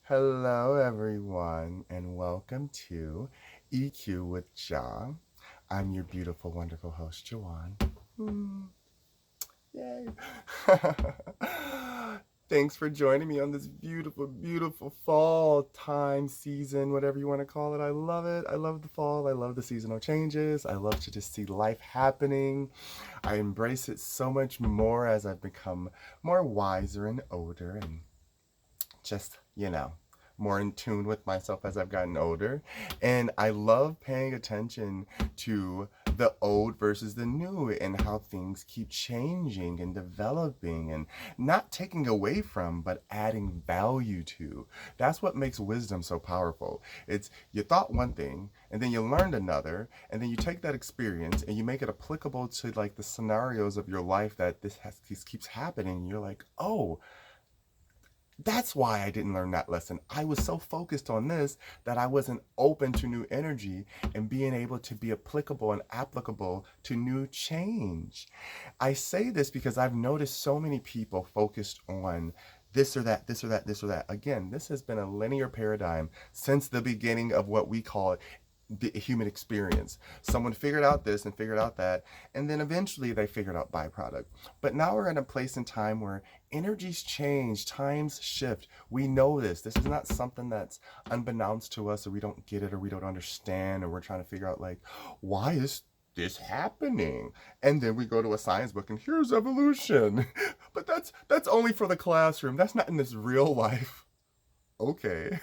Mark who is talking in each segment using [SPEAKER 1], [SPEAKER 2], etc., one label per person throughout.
[SPEAKER 1] Hello, everyone, and welcome to EQ with JAH. I'm your beautiful, wonderful host, Jawan. Hmm, yay! Thanks for joining me on this beautiful, beautiful fall time season, whatever you want to call it. I love it. I love the fall. I love the seasonal changes. I love to just see life happening. I embrace it so much more as I've become more wiser and older and just more in tune with myself as I've gotten older. And I love paying attention to the old versus the new and how things keep changing and developing and not taking away from, but adding value to. That's what makes wisdom so powerful. It's you thought one thing and then you learned another, and then you take that experience and you make it applicable to like the scenarios of your life that this keeps happening. You're like, oh, that's why I didn't learn that lesson. I was so focused on this that I wasn't open to new energy and being able to be applicable and applicable to new change. I say this because I've noticed so many people focused on this or that, this or that, this or that. Again, this has been a linear paradigm since the beginning of what we call the human experience. Someone figured out this and figured out that, and then eventually they figured out byproduct. But now we're in a place in time where energies change, times shift. We know this. This is not something that's unbeknownst to us, or we don't get it, or we don't understand, or we're trying to figure out like, why is this happening? And then we go to a science book and here's evolution. But that's only for the classroom. That's not in this real life. Okay.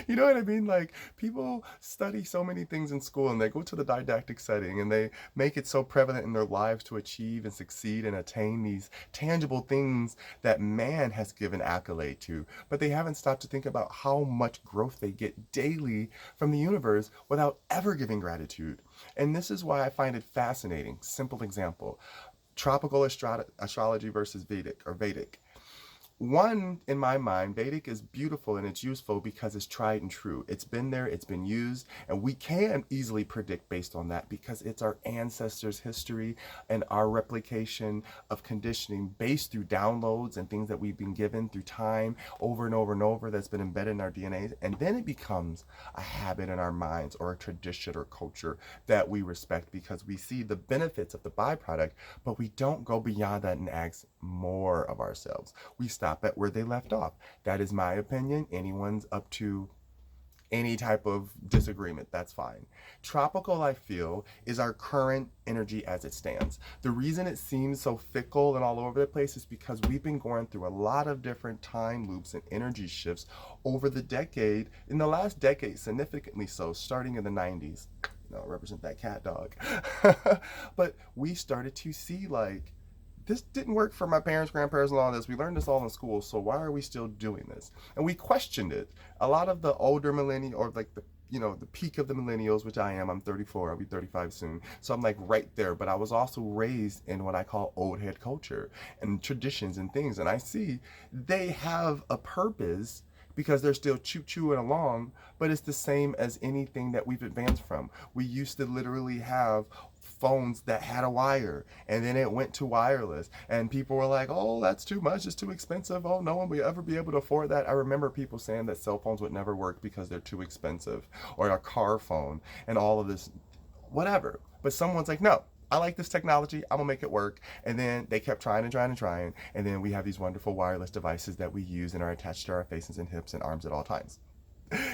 [SPEAKER 1] You know what I mean? Like, people study so many things in school and they go to the didactic setting and they make it so prevalent in their lives to achieve and succeed and attain these tangible things that man has given accolade to. But they haven't stopped to think about how much growth they get daily from the universe without ever giving gratitude. And this is why I find it fascinating. Simple example: tropical astrology versus Vedic. One, in my mind, Vedic is beautiful and it's useful because it's tried and true. It's been there, it's been used, and we can easily predict based on that because it's our ancestors' history and our replication of conditioning based through downloads and things that we've been given through time over and over and over that's been embedded in our DNA. And then it becomes a habit in our minds or a tradition or culture that we respect because we see the benefits of the byproduct, but we don't go beyond that and ask more of ourselves. We stop at where they left off. That is my opinion. Anyone's up to any type of disagreement, that's fine. Tropical, I feel, is our current energy as it stands. The reason it seems so fickle and all over the place is because we've been going through a lot of different time loops and energy shifts over the decade, in the last decade, significantly so, starting in the 90s. Represent that cat dog. But we started to see like, this didn't work for my parents, grandparents, and all this. We learned this all in school, so why are we still doing this? And we questioned it. A lot of the older millennial, or like the peak of the millennials, which I am. I'm 34. I'll be 35 soon. So I'm like right there. But I was also raised in what I call old head culture and traditions and things. And I see they have a purpose because they're still chewing along, but it's the same as anything that we've advanced from. We used to literally have phones that had a wire and then it went to wireless and people were like, oh, that's too much, it's too expensive, oh, no one will ever be able to afford that. I remember people saying that cell phones would never work because they're too expensive, or a car phone and all of this, whatever. But someone's like, no, I like this technology, I'm gonna make it work. And then they kept trying and trying and trying, and then we have these wonderful wireless devices that we use and are attached to our faces and hips and arms at all times.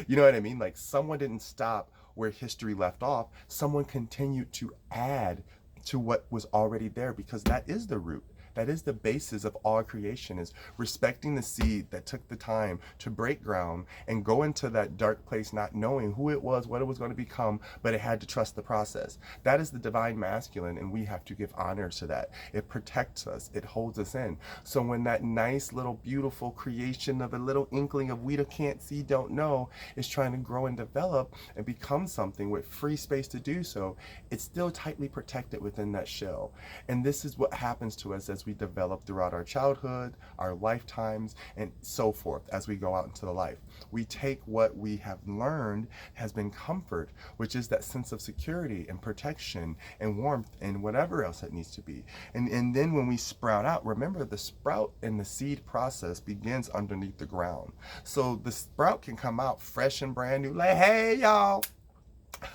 [SPEAKER 1] You know what I mean? Like, someone didn't stop where history left off. Someone continued to add to what was already there because that is the root. That is the basis of all creation, is respecting the seed that took the time to break ground and go into that dark place not knowing who it was, what it was going to become, but it had to trust the process. That is the divine masculine, and we have to give honor to that. It protects us. It holds us in. So when that nice little beautiful creation of a little inkling of we can't see, don't know, is trying to grow and develop and become something with free space to do so, it's still tightly protected within that shell. And this is what happens to us as as we develop throughout our childhood, our lifetimes, and so forth as we go out into the life. We take what we have learned has been comfort, which is that sense of security and protection and warmth and whatever else it needs to be. And then when we sprout out, remember the sprout and the seed process begins underneath the ground. So the sprout can come out fresh and brand new, like, hey, y'all,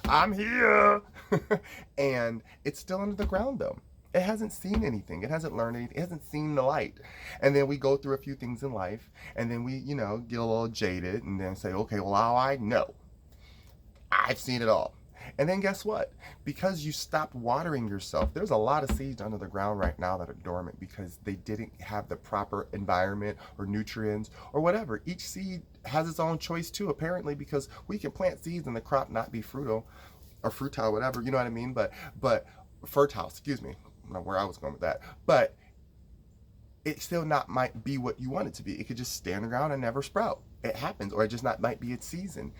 [SPEAKER 1] I'm here. And it's still under the ground though. It hasn't seen anything. It hasn't learned anything. It hasn't seen the light. And then we go through a few things in life, and then we, get a little jaded and then say, okay, well, now I know. I've seen it all. And then guess what? Because you stopped watering yourself, there's a lot of seeds under the ground right now that are dormant because they didn't have the proper environment or nutrients or whatever. Each seed has its own choice too, apparently, because we can plant seeds and the crop not be fruitful or fruitile, whatever, you know what I mean? But fertile, excuse me. I don't know where I was going with that. But it still not might be what you want it to be. It could just stand around and never sprout. It happens, or it just not might be its season.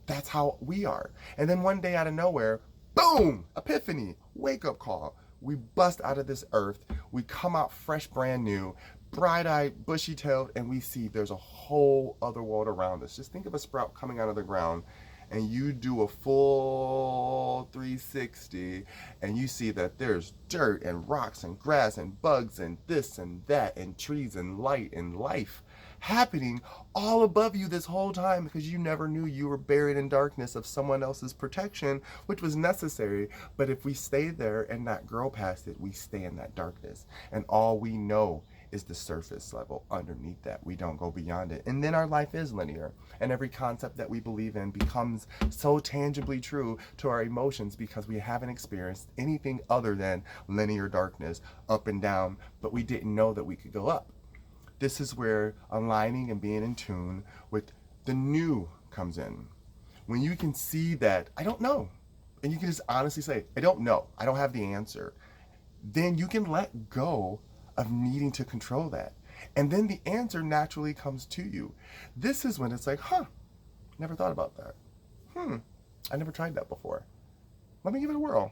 [SPEAKER 1] That's how we are. And then one day out of nowhere, boom, epiphany, wake up call. We bust out of this earth. We come out fresh, brand new, bright-eyed, bushy-tailed, and we see there's a whole other world around us. Just think of a sprout coming out of the ground, and you do a full 360, and you see that there's dirt and rocks and grass and bugs and this and that and trees and light and life happening all above you this whole time because you never knew you were buried in darkness of someone else's protection, which was necessary. But if we stay there and not grow past it, we stay in that darkness. And all we know is the surface level underneath that. We don't go beyond it. And then our life is linear. And every concept that we believe in becomes so tangibly true to our emotions because we haven't experienced anything other than linear darkness, up and down, but we didn't know that we could go up. This is where aligning and being in tune with the new comes in. When you can see that, I don't know, and you can just honestly say, I don't know, I don't have the answer, then you can let go of needing to control that. And then the answer naturally comes to you. This is when it's like, never thought about that. I never tried that before. Let me give it a whirl.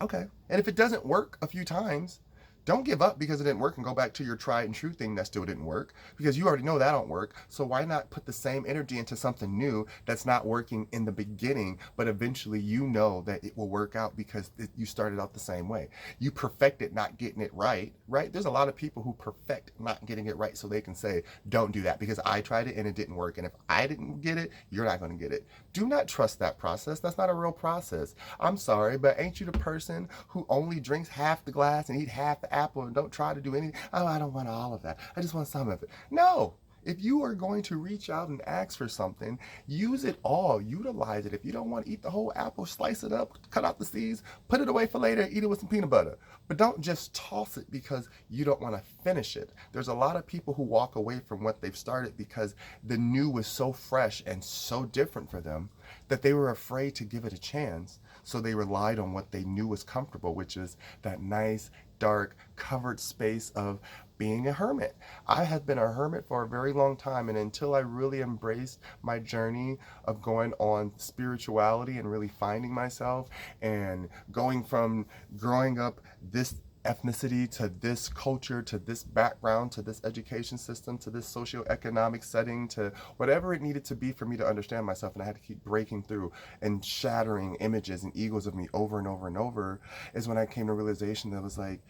[SPEAKER 1] Okay. And if it doesn't work a few times, don't give up because it didn't work and go back to your tried and true thing that still didn't work because you already know that don't work. So why not put the same energy into something new that's not working in the beginning, but eventually you know that it will work out because you started out the same way. You perfected not getting it right? There's a lot of people who perfect not getting it right so they can say, don't do that because I tried it and it didn't work. And if I didn't get it, you're not going to get it. Do not trust that process. That's not a real process. I'm sorry, but ain't you the person who only drinks half the glass and eat half the apple and don't try to do anything? Oh, I don't want all of that. I just want some of it. No. If you are going to reach out and ask for something, use it all, utilize it. If you don't want to eat the whole apple, slice it up, cut out the seeds, put it away for later, eat it with some peanut butter. But don't just toss it because you don't want to finish it. There's a lot of people who walk away from what they've started because the new was so fresh and so different for them that they were afraid to give it a chance. So they relied on what they knew was comfortable, which is that nice, dark, covered space of being a hermit. I have been a hermit for a very long time, and until I really embraced my journey of going on spirituality and really finding myself and going from growing up this ethnicity to this culture to this background to this education system to this socioeconomic setting to whatever it needed to be for me to understand myself, and I had to keep breaking through and shattering images and egos of me over and over and over, is when I came to realization that it was like,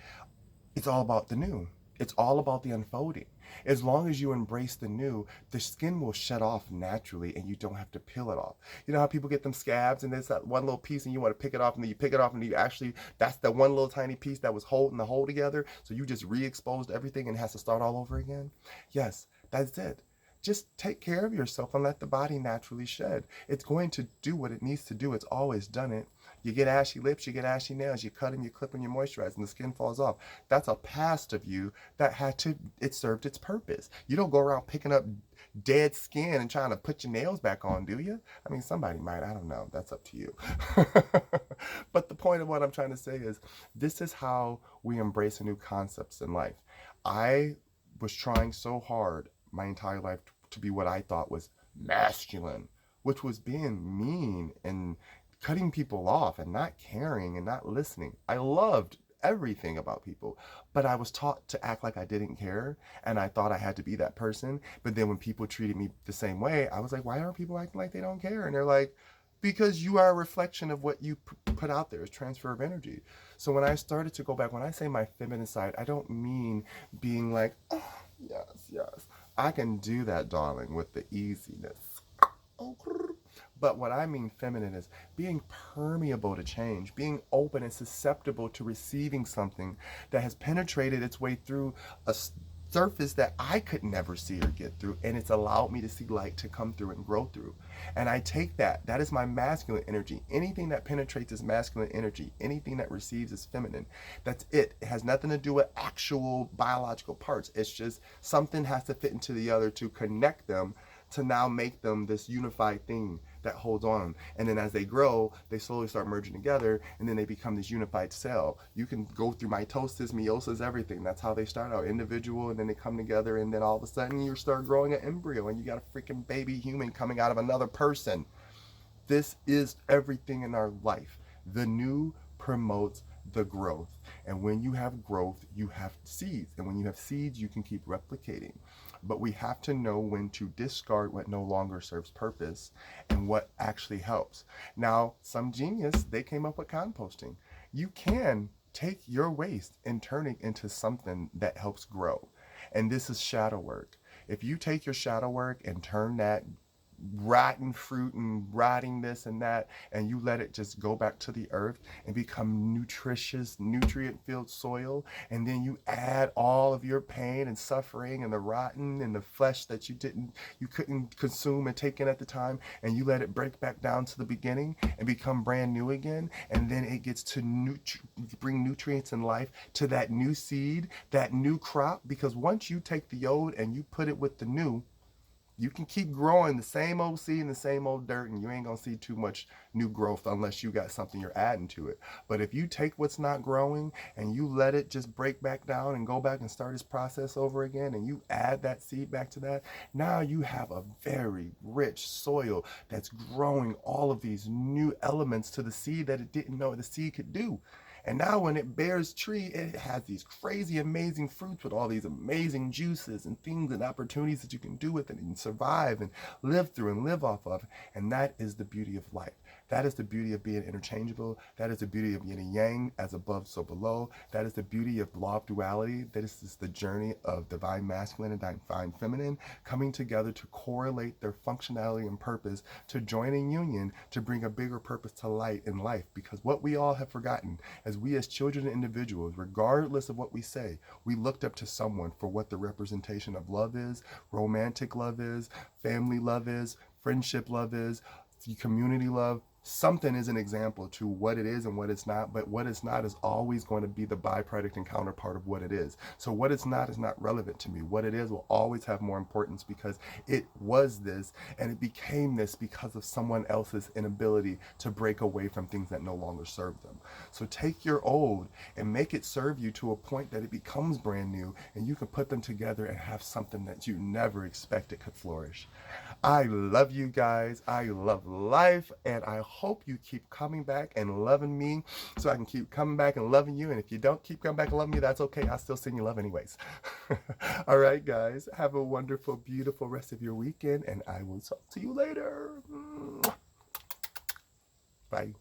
[SPEAKER 1] it's all about the new. It's all about the unfolding. As long as you embrace the new, the skin will shed off naturally and you don't have to peel it off. You know how people get them scabs and there's that one little piece and you want to pick it off, and then you pick it off and you actually, that's the one little tiny piece that was holding the whole together. So you just re-exposed everything and it has to start all over again. Yes, that's it. Just take care of yourself and let the body naturally shed. It's going to do what it needs to do. It's always done it. You get ashy lips, you get ashy nails, you cut them, you clip them, you moisturize, and the skin falls off. That's a past of you that it served its purpose. You don't go around picking up dead skin and trying to put your nails back on, do you? I mean, somebody might, I don't know. That's up to you. But the point of what I'm trying to say is, this is how we embrace new concepts in life. I was trying so hard my entire life to be what I thought was masculine, which was being mean and cutting people off and not caring and not listening. I loved everything about people. But I was taught to act like I didn't care, and I thought I had to be that person. But then when people treated me the same way, I was like, why aren't people acting like they don't care? And they're like, because you are a reflection of what you put out there. Is transfer of energy. So when I started to go back, when I say my feminine side, I don't mean being like, oh, yes, yes, I can do that, darling, with the easiness. Oh, but what I mean feminine is being permeable to change, being open and susceptible to receiving something that has penetrated its way through a surface that I could never see or get through, and it's allowed me to see light to come through and grow through. And I take that. That is my masculine energy. Anything that penetrates is masculine energy. Anything that receives is feminine. That's it. It has nothing to do with actual biological parts. It's just something has to fit into the other to connect them to now make them this unified thing that holds on. And then as they grow, they slowly start merging together, and then they become this unified cell. You can go through mitosis, meiosis, everything. That's how they start out, individual, and then they come together, and then all of a sudden you start growing an embryo, and you got a freaking baby human coming out of another person. This is everything in our life. The new promotes the growth. And when you have growth, you have seeds. And when you have seeds, you can keep replicating. But we have to know when to discard what no longer serves purpose and what actually helps. Now, some genius, they came up with composting. You can take your waste and turn it into something that helps grow. And this is shadow work. If you take your shadow work and turn that rotten fruit and rotting this and that, and you let it just go back to the earth and become nutritious, nutrient filled soil, and then you add all of your pain and suffering and the rotten and the flesh that you couldn't consume and take in at the time, and you let it break back down to the beginning and become brand new again, and then it gets to bring nutrients and life to that new seed, that new crop. Because once you take the old and you put it with the new, you can keep growing the same old seed in the same old dirt, and you ain't gonna see too much new growth unless you got something you're adding to it. But if you take what's not growing and you let it just break back down and go back and start its process over again, and you add that seed back to that, now you have a very rich soil that's growing all of these new elements to the seed that it didn't know the seed could do. And now when it bears tree, it has these crazy, amazing fruits with all these amazing juices and things and opportunities that you can do with it and survive and live through and live off of. And that is the beauty of life. That is the beauty of being interchangeable. That is the beauty of yin and yang, as above, so below. That is the beauty of law of duality. That is the journey of divine masculine and divine feminine coming together to correlate their functionality and purpose, to join in union, to bring a bigger purpose to light in life. Because what we all have forgotten, as we as children and individuals, regardless of what we say, we looked up to someone for what the representation of love is, romantic love is, family love is, friendship love is, community love. Something is an example to what it is and what it's not, but what it's not is always going to be the byproduct and counterpart of what it is. So what it's not is not relevant to me. What it is will always have more importance because it was this and it became this because of someone else's inability to break away from things that no longer serve them. So take your old and make it serve you to a point that it becomes brand new, and you can put them together and have something that you never expected could flourish. I love you guys. I love life, and I hope you keep coming back and loving me so I can keep coming back and loving you. And if you don't keep coming back and loving me, that's okay. I'll still send you love anyways. All right, guys. Have a wonderful, beautiful rest of your weekend, and I will talk to you later. Bye.